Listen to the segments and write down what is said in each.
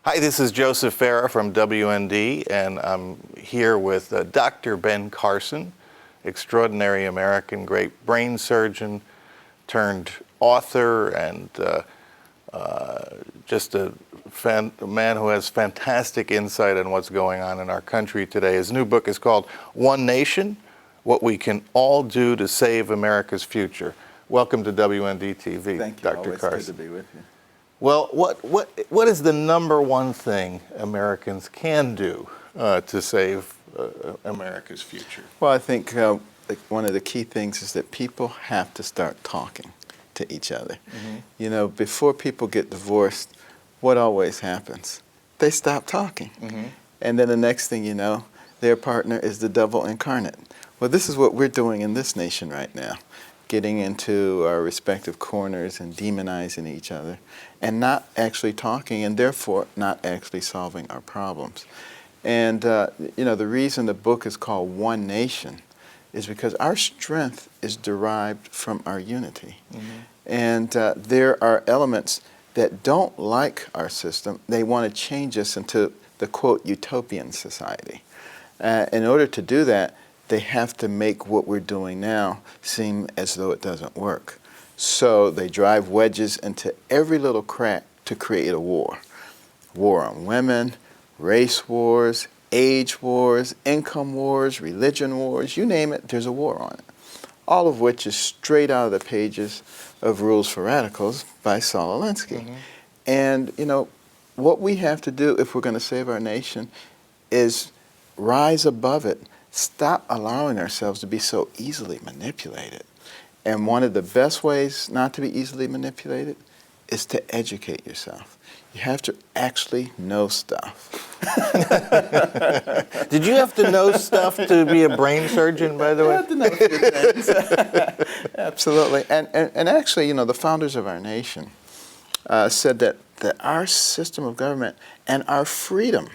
Hi, this is Joseph Farah from WND, and I'm here with Dr. Ben Carson, extraordinary American, great brain surgeon turned author, and just a man who has fantastic insight on what's going on in our country today. His new book is called One Nation, What We Can All Do to Save America's Future. Welcome to WND TV, Thank you. Dr. Always Carson. good to be with you. Well, what is the number one thing Americans can do to save America's future? Well, I think one of the key things is that people have to start talking to each other. Mm-hmm. You know, before people get divorced, what always happens? They stop talking. Mm-hmm. And then the next thing you know, their partner is the devil incarnate. Well, this is what we're doing in this nation right now, getting into our respective corners and demonizing each other and not actually talking, and therefore not actually solving our problems. And you know, the reason the book is called One Nation is because our strength is derived from our unity. Mm-hmm. And there are elements that don't like our system. They want to change us into the, quote, utopian society. In order to do that, they have to make what we're doing now seem as though it doesn't work. So they drive wedges into every little crack to create a war. War on women, race wars, age wars, income wars, religion wars, you name it, there's a war on it. All of which is straight out of the pages of Rules for Radicals by Saul Alinsky. Mm-hmm. And, you know, what we have to do if we're going to save our nation is rise above it. Stop allowing ourselves to be so easily manipulated. And one of the best ways not to be easily manipulated is to educate yourself. You have to actually know stuff. Did you have to know stuff to be a brain surgeon, by the way? I have to know a few things. Absolutely. And actually, you know, the founders of our nation said that our system of government and our freedom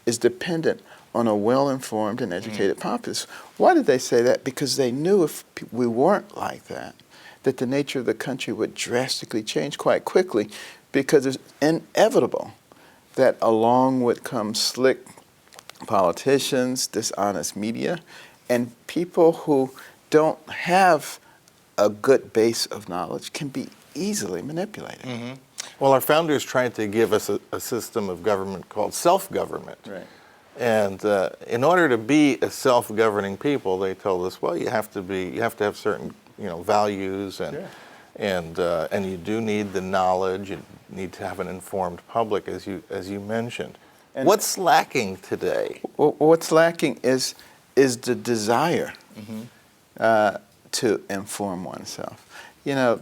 is dependent on a well-informed and educated populace. Why did they say that? Because they knew if we weren't like that, that the nature of the country would drastically change quite quickly, because it's inevitable that along would come slick politicians, dishonest media, and people who don't have a good base of knowledge can be easily manipulated. Mm-hmm. Well, our founders tried to give us a system of government called self-government. Right. And in order to be a self-governing people, they told us, well, you have to have certain, you know, values, and sure. And you do need the knowledge. You need to have an informed public, as you mentioned. And what's lacking today? Well, what's lacking is the desire mm-hmm. To inform oneself. You know,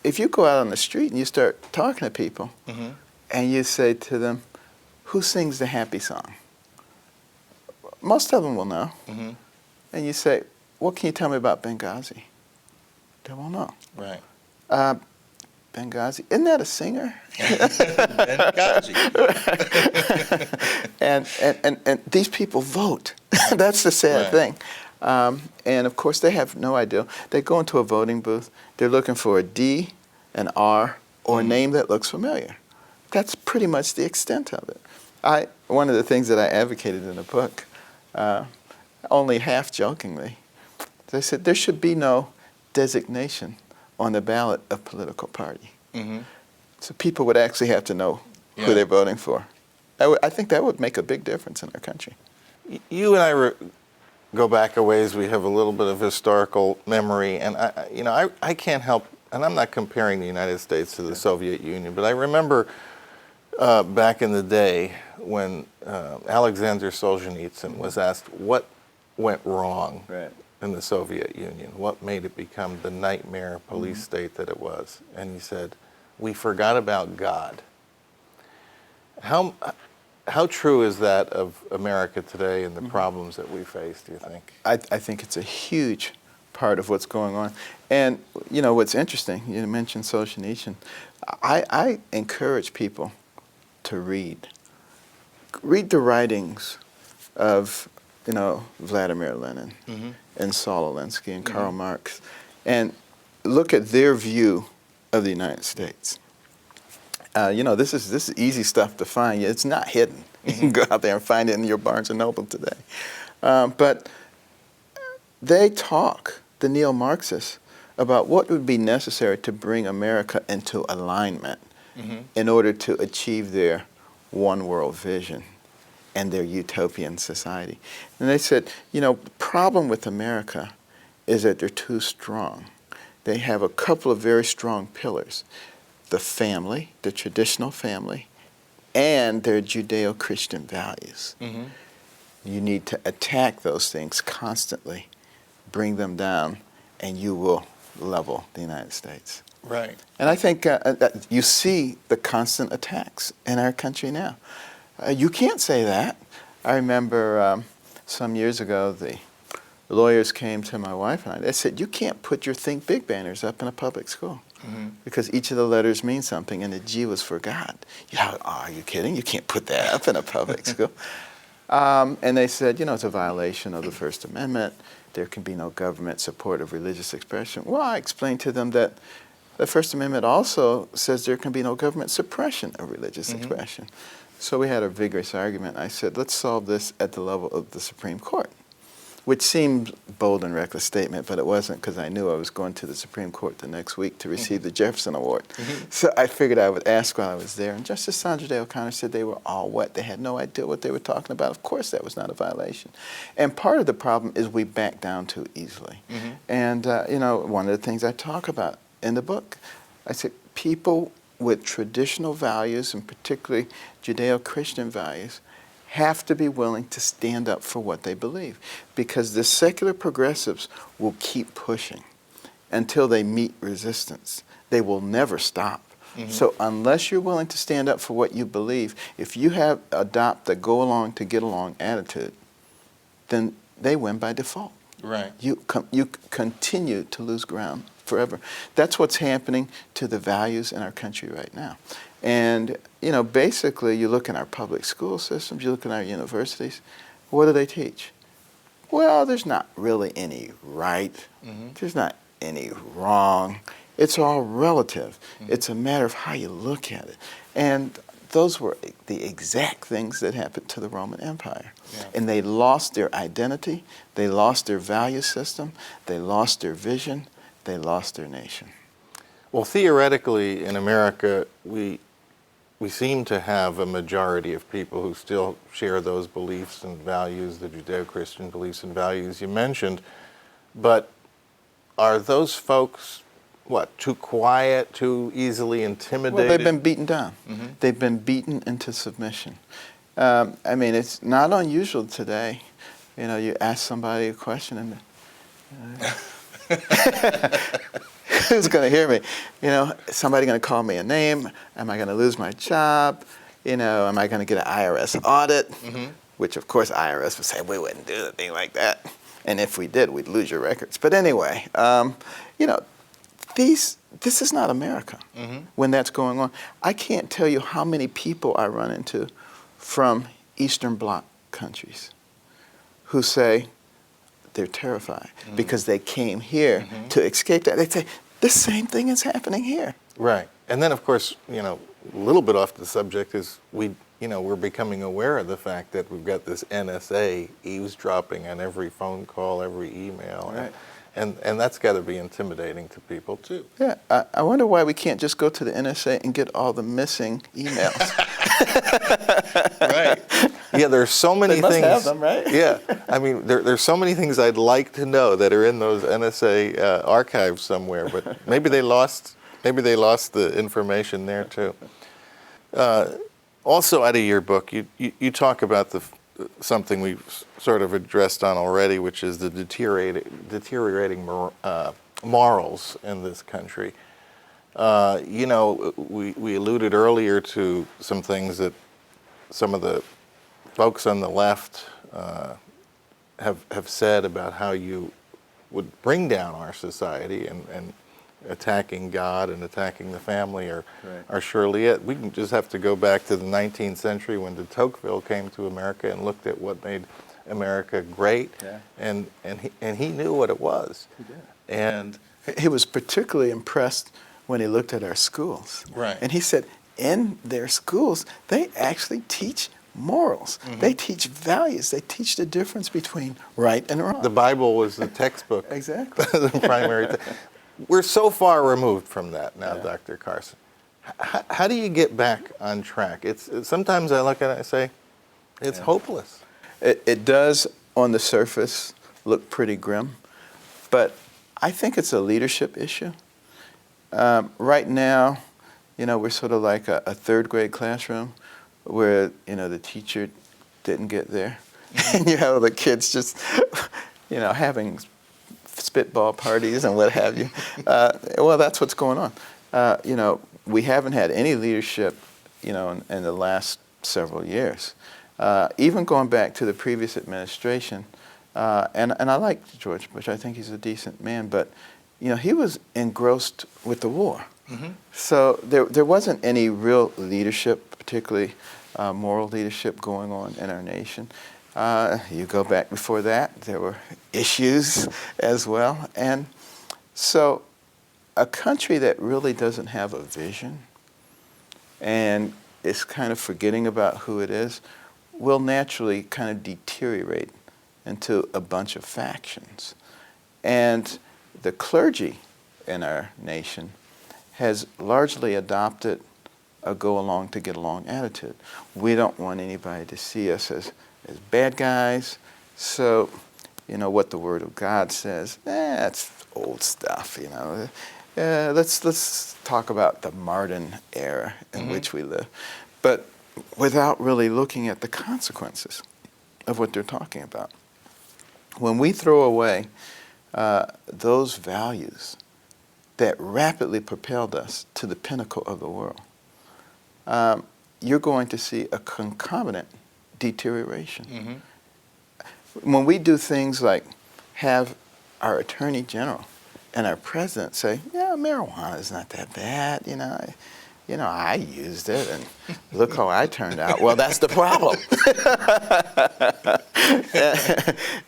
if you go out on the street and you start talking to people, mm-hmm. and you say to them, "Who sings the happy song?" Most of them will know. Mm-hmm. And you say, "What can you tell me about Benghazi?" They won't know. Right. Benghazi, isn't that a singer? Benghazi. and these people vote. That's the sad thing. And of course, they have no idea. They go into a voting booth. They're looking for a D, an R, or a name that looks familiar. That's pretty much the extent of it. One of the things that I advocated in the book, only half jokingly, they said there should be no designation on the ballot of political party. Mm-hmm. So people would actually have to know who they're voting for. I think that would make a big difference in our country. You and I go back a ways. We have a little bit of historical memory, and I can't help, and I'm not comparing the United States to the Soviet Union, but I remember back in the day when Alexander Solzhenitsyn was asked what went wrong in the Soviet Union, what made it become the nightmare police state that it was, and he said, "We forgot about God." How true is that of America today and the problems that we face, do you think? I think it's a huge part of what's going on. And, you know, what's interesting, you mentioned Solzhenitsyn. I encourage people to read. Read the writings of, you know, Vladimir Lenin and Saul Alinsky and Karl Marx, and look at their view of the United States. this is easy stuff to find. It's not hidden. You can go out there and find it in your Barnes & Noble today. But they talk, the neo-Marxists, about what would be necessary to bring America into alignment in order to achieve their one world vision and their utopian society. And they said, the problem with America is that they're too strong. They have a couple of very strong pillars: the family, the traditional family, and their Judeo-Christian values. You need to attack those things constantly, bring them down, and you will level the United States. Right. And I think that you see the constant attacks in our country now. You can't say that. I remember some years ago, the lawyers came to my wife and I. They said, "You can't put your Think Big banners up in a public school because each of the letters means something, and the G was for God." Are you kidding? You can't put that up in a public school. And they said, it's a violation of the First Amendment. There can be no government support of religious expression. Well, I explained to them that the First Amendment also says there can be no government suppression of religious expression. So we had a vigorous argument. I said, let's solve this at the level of the Supreme Court, which seemed bold and reckless statement, but it wasn't, because I knew I was going to the Supreme Court the next week to receive the Jefferson Award. So I figured I would ask while I was there. And Justice Sandra Day O'Connor said they were all wet. They had no idea what they were talking about. Of course, that was not a violation. And part of the problem is we back down too easily. And, one of the things I talk about in the book, I said people with traditional values, and particularly Judeo-Christian values, have to be willing to stand up for what they believe, because the secular progressives will keep pushing until they meet resistance. They will never stop. So unless you're willing to stand up for what you believe, if you adopt the go along to get along attitude, then they win by default. Right. You continue to lose ground forever. That's what's happening to the values in our country right now. And, basically, you look in our public school systems, you look in our universities, what do they teach? Well, there's not really any right. There's not any wrong. It's all relative. It's a matter of how you look at it. And those were the exact things that happened to the Roman Empire. And they lost their identity. They lost their value system. They lost their vision. They lost their nation. Well, theoretically, in America, we seem to have a majority of people who still share those beliefs and values, the Judeo-Christian beliefs and values you mentioned. But are those folks, too quiet, too easily intimidated? Well, they've been beaten down. They've been beaten into submission. It's not unusual today. You ask somebody a question and who's going to hear me? Somebody going to call me a name? Am I going to lose my job? Am I going to get an IRS audit? Which, of course, IRS would say we wouldn't do anything like that. And if we did, we'd lose your records. But anyway, this is not America when that's going on. I can't tell you how many people I run into from Eastern Bloc countries who say they're terrified because they came here to escape that. They say, the same thing is happening here. Right. And then, of course, a little bit off the subject is we're becoming aware of the fact that we've got this NSA eavesdropping on every phone call, every email. Right. And that's got to be intimidating to people, too. Yeah. I wonder why we can't just go to the NSA and get all the missing emails. Right. Yeah, there's so many They must things. have them, right? Yeah. There's so many things I'd like to know that are in those NSA archives somewhere, but maybe they lost the information there, too. Also, out of your book, you talk about something we've sort of addressed on already, which is the deteriorating morals in this country. We alluded earlier to some things that some of the folks on the left have said about how you would bring down our society, and attacking God and attacking the family are surely it. We can just have to go back to the 19th century when de Tocqueville came to America and looked at what made America great, and he knew what it was. He did. And he was particularly impressed when he looked at our schools. Right. And he said, in their schools, they actually teach morals. They teach values. They teach the difference between right and wrong. The Bible was the textbook. Exactly. The primary. We're so far removed from that now, Dr. Carson. How do you get back on track? Sometimes I look at it and I say, it's hopeless. It does, on the surface, look pretty grim, but I think it's a leadership issue. Right now, we're sort of like a third grade classroom where, the teacher didn't get there. And you have the kids just, having spitball parties and what have you. Well, that's what's going on. We haven't had any leadership, in the last several years. Even going back to the previous administration, and I like George Bush. I think he's a decent man, but he was engrossed with the war. So there wasn't any real leadership, particularly moral leadership going on in our nation. You go back before that, there were issues as well. And so a country that really doesn't have a vision and is kind of forgetting about who it is will naturally kind of deteriorate into a bunch of factions. And the clergy in our nation has largely adopted a go along to get along attitude. We don't want anybody to see us as bad guys. So, what the Word of God says, that's old stuff, Let's talk about the modern era in which we live. But without really looking at the consequences of what they're talking about. When we throw away those values that rapidly propelled us to the pinnacle of the world, you're going to see a concomitant deterioration. When we do things like have our Attorney General and our President say, marijuana is not that bad, I used it and look how I turned out. Well, that's the problem.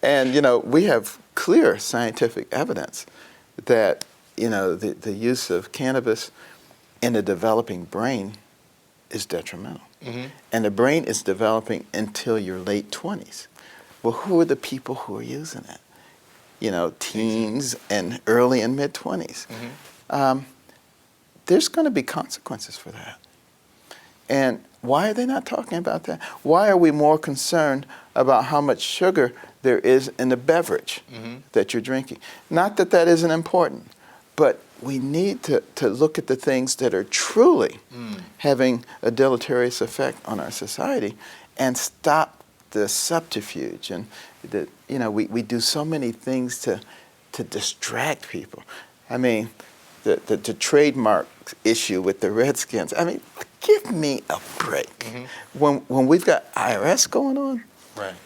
and we have clear scientific evidence that, the use of cannabis in a developing brain is detrimental. And the brain is developing until your late 20s. Well, who are the people who are using it? Teens and early and mid 20s. There's going to be consequences for that. And why are they not talking about that? Why are we more concerned about how much sugar there is in the beverage that you're drinking? Not that that isn't important, but we need to look at the things that are truly having a deleterious effect on our society and stop the subterfuge. And we do so many things to distract people. I mean, the trademark issue with the Redskins. I mean, give me a break. When we've got IRS going on,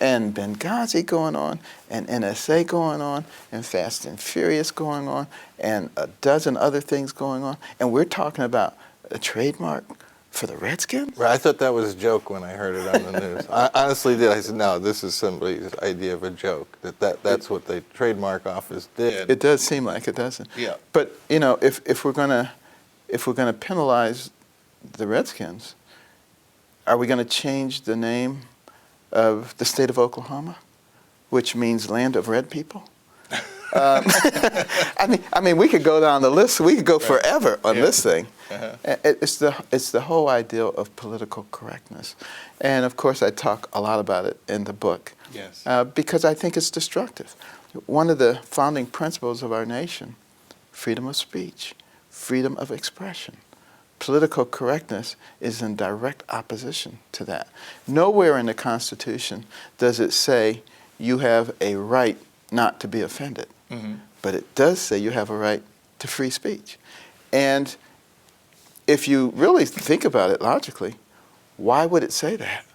and Benghazi going on, and NSA going on, and Fast and Furious going on, and a dozen other things going on, and we're talking about a trademark for the Redskins? Right, I thought that was a joke when I heard it on the news. I honestly did. I said, no, this is somebody's idea of a joke. That's what the trademark office did. It does seem like it, doesn't it? Yeah. But if we're gonna penalize the Redskins, are we going to change the name of the state of Oklahoma, which means land of red people? I mean, we could go down the list. We could go forever on this thing. It's the whole idea of political correctness, and of course, I talk a lot about it in the book. Yes. Because I think it's destructive. One of the founding principles of our nation: freedom of speech, freedom of expression. Political correctness is in direct opposition to that. Nowhere in the Constitution does it say you have a right not to be offended. But it does say you have a right to free speech. And if you really think about it logically, why would it say that?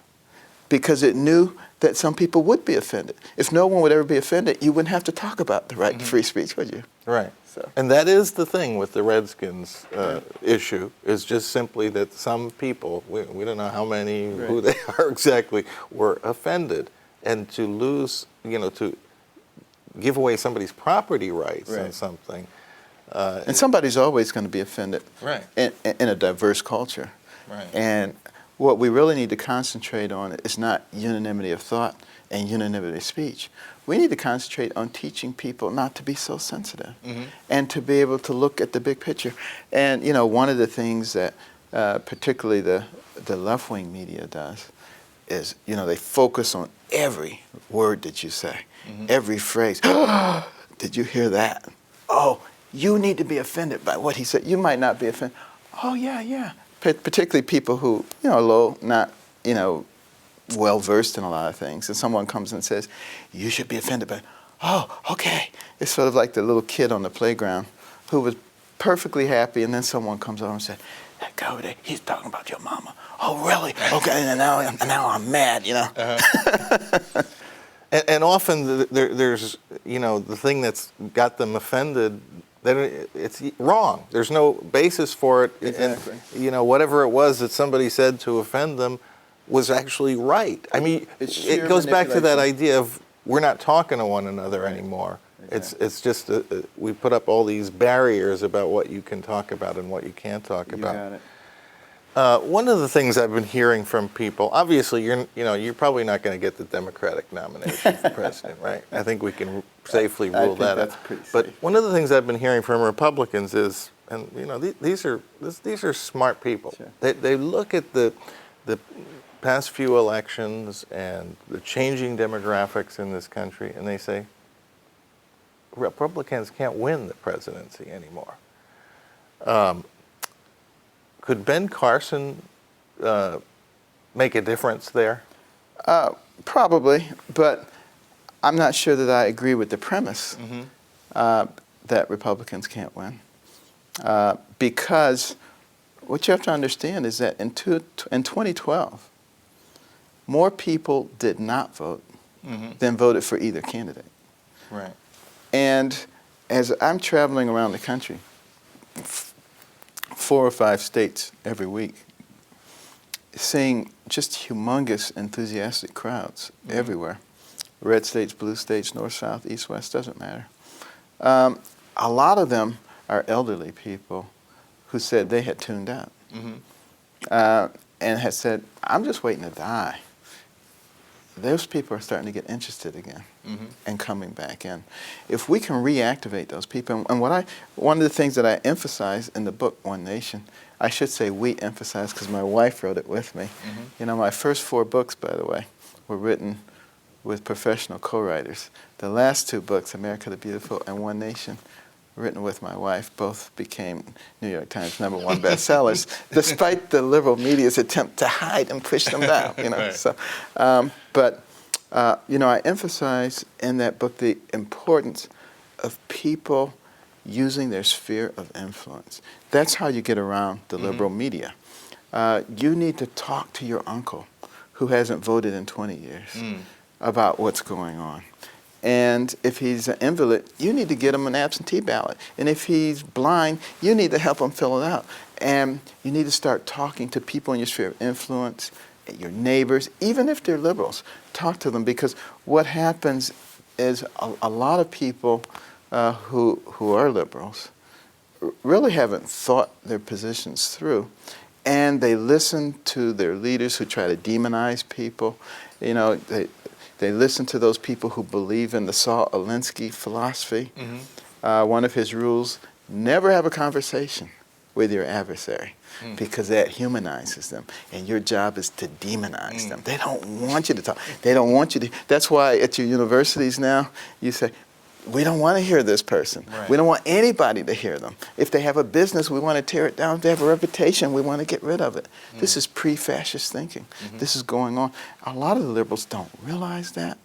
Because it knew that some people would be offended. If no one would ever be offended, you wouldn't have to talk about the right to free speech, would you? Right. So. And that is the thing with the Redskins issue, is just simply that some people, we don't know how many, who they are exactly, were offended. And to lose, to give away somebody's property rights and something. And somebody's always going to be offended in a diverse culture. Right. And what we really need to concentrate on is not unanimity of thought and unanimity of speech. We need to concentrate on teaching people not to be so sensitive and to be able to look at the big picture. And, you know, one of the things that particularly the left-wing media does is, you know, they focus on every word that you say, every phrase. Did you hear that? Oh, you need to be offended by what he said. You might not be offended. Oh, yeah, yeah. Particularly people who, you know, are low, not, you know, well-versed in a lot of things. And someone comes and says, you should be offended by, oh, okay. It's sort of like the little kid on the playground who was perfectly happy, and then someone comes over and says, that guy over there, he's talking about your mama. Oh, really? Okay, and now I'm mad, you know. And often there's, you know, the thing that's got them offended, then it's wrong. There's no basis for it. Exactly. And, you know, whatever it was that somebody said to offend them was actually right. I mean, it goes back to that idea of we're not talking to one another anymore. Exactly. It's just we put up all these barriers about what you can talk about and what you can't talk about. You got it. One of the things I've been hearing from people, obviously, you're probably not going to get the Democratic nomination for president, right? I think we can safely rule that out. But one of the things I've been hearing from Republicans is, and you know, these are smart people. Sure. They look at the past few elections and the changing demographics in this country, and they say Republicans can't win the presidency anymore. Could Ben Carson make a difference there? Probably, but I'm not sure that I agree with the premise that Republicans can't win. Because what you have to understand is that in 2012, more people did not vote than voted for either candidate. Right. And as I'm traveling around the country, 4 or 5 states every week, seeing just humongous, enthusiastic crowds everywhere. Red states, blue states, north, south, east, west, doesn't matter. A lot of them are elderly people who said they had tuned out and had said, I'm just waiting to die. Those people are starting to get interested again and coming back in. If we can reactivate those people, and one of the things that I emphasize in the book, One Nation, I should say we emphasize because my wife wrote it with me. You know, my first 4 books, by the way, were written with professional co-writers. The last 2 books, America the Beautiful and One Nation, written with my wife, both became New York Times #1 bestsellers, despite the liberal media's attempt to hide and push them down. You know, right. So, you know, I emphasize in that book the importance of people using their sphere of influence. That's how you get around the liberal media. You need to talk to your uncle who hasn't voted in 20 years about what's going on. And if he's an invalid, you need to get him an absentee ballot. And if he's blind, you need to help him fill it out. And you need to start talking to people in your sphere of influence, your neighbors, even if they're liberals. Talk to them, because what happens is a lot of people who are liberals really haven't thought their positions through. And they listen to their leaders who try to demonize people. You know, they listen to those people who believe in the Saul Alinsky philosophy. One of his rules, never have a conversation with your adversary because that humanizes them. And your job is to demonize them. They don't want you to talk. They don't want you to. That's why at your universities now, you say, we don't want to hear this person. Right. We don't want anybody to hear them. If they have a business, we want to tear it down. If they have a reputation, we want to get rid of it. This is pre-fascist thinking. This is going on. A lot of the liberals don't realize that.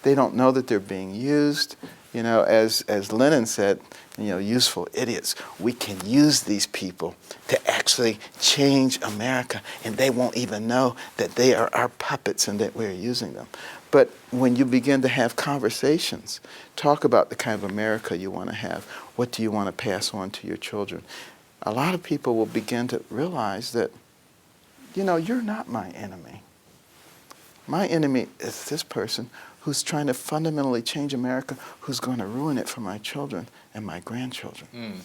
They don't know that they're being used. You know, as Lenin said, you know, useful idiots. We can use these people to actually change America, and they won't even know that they are our puppets and that we're using them. But when you begin to have conversations, talk about the kind of America you want to have, what do you want to pass on to your children, a lot of people will begin to realize that, you know, you're not my enemy. My enemy is this person who's trying to fundamentally change America, who's going to ruin it for my children and my grandchildren.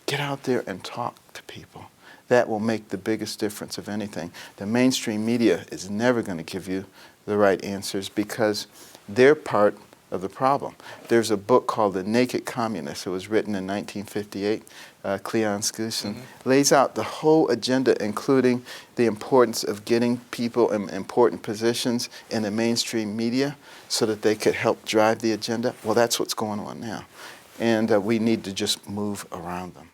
Get out there and talk to people. That will make the biggest difference of anything. The mainstream media is never going to give you the right answers because they're part of the problem. There's a book called The Naked Communist. It was written in 1958. Cleon Skousen lays out the whole agenda, including the importance of getting people in important positions in the mainstream media so that they could help drive the agenda. Well, that's what's going on now. And we need to just move around them.